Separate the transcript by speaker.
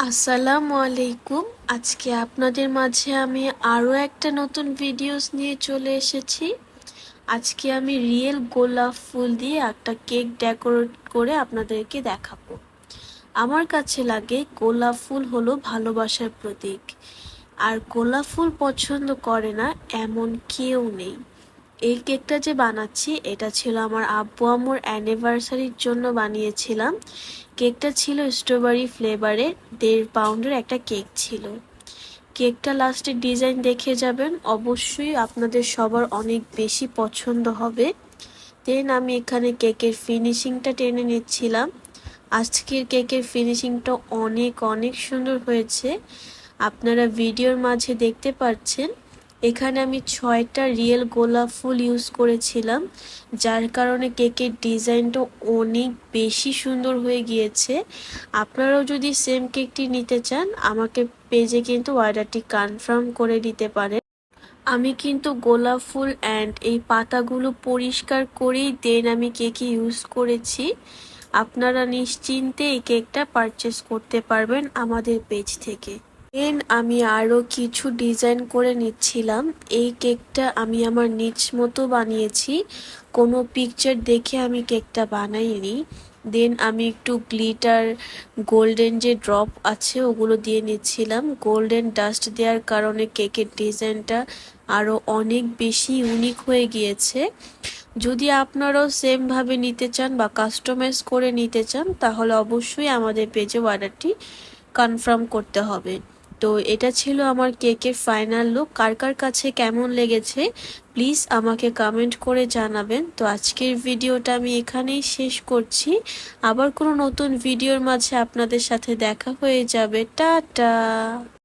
Speaker 1: আসসালামু আলাইকুম। আজকে আপনাদের মাঝে আমি আরও একটা নতুন ভিডিওস নিয়ে চলে এসেছি। আজকে আমি রিয়েল গোলাপ ফুল দিয়ে একটা কেক ডেকোরেট করে আপনাদেরকে দেখাবো। আমার কাছে লাগে গোলাপ ফুল হলো ভালোবাসার প্রতীক, আর গোলাপ ফুল পছন্দ করে না এমন কেউ নেই। এই কেকটা যে বানাচ্ছি এটা ছিল আমার আব্বু আম্মুর অ্যানিভার্সারির জন্য বানিয়েছিলাম। কেকটা ছিল স্ট্রবেরি ফ্লেভারের, 1.5 পাউন্ডের একটা কেক ছিল। কেকটা লাস্টে ডিজাইন দেখে যাবেন, অবশ্যই আপনাদের সবার অনেক বেশি পছন্দ হবে। দেন আমি এখানে কেকের ফিনিশিংটা টেনে নিচ্ছিলাম। আজকের কেকের ফিনিশিংটা অনেক অনেক সুন্দর হয়েছে, আপনারা ভিডিওর মাঝে দেখতে পাচ্ছেন। এখানে আমি 6টা রিয়েল গোলাপ ফুল ইউজ করেছিলাম, যার কারণে কেকের ডিজাইনটা অনেক বেশি সুন্দর হয়ে গিয়েছে। আপনারাও যদি সেম কেকটি নিতে চান আমাকে পেজে কিন্তু অর্ডারটি কনফার্ম করে দিতে পারেন। আমি কিন্তু গোলাপ ফুল অ্যান্ড এই পাতাগুলো পরিষ্কার করেই দেন আমি কেকে ইউজ করেছি। আপনারা নিশ্চিন্তে এই কেকটা পারচেস করতে পারবেন আমাদের পেজ থেকে। দেন আমি আরও কিছু ডিজাইন করে নিচ্ছিলাম। এই কেকটা আমি আমার নিজ মতো বানিয়েছি, কোনো পিকচার দেখে আমি কেকটা বানাইনি। দেন আমি একটু গ্লিটার, গোল্ডেন যে ড্রপ আছে ওগুলো দিয়ে নিচ্ছিলাম। গোল্ডেন ডাস্ট দেওয়ার কারণে কেকের ডিজাইনটা আরও অনেক বেশি ইউনিক হয়ে গিয়েছে। যদি আপনারাও সেমভাবে নিতে চান বা কাস্টমাইজ করে নিতে চান তাহলে অবশ্যই আমাদের পেজে অর্ডারটি কনফার্ম করতে হবে। তো এটা ছিল আমার কেকের ফাইনাল লুক। কার কার কাছে কেমন লেগেছে প্লিজ আমাকে কমেন্ট করে জানাবেন। তো আজকের ভিডিওটা আমি এখানেই শেষ করছি। আবার কোনো নতুন ভিডিওর মাঝে আপনাদের সাথে দেখা হয়ে যাবে। টাটা।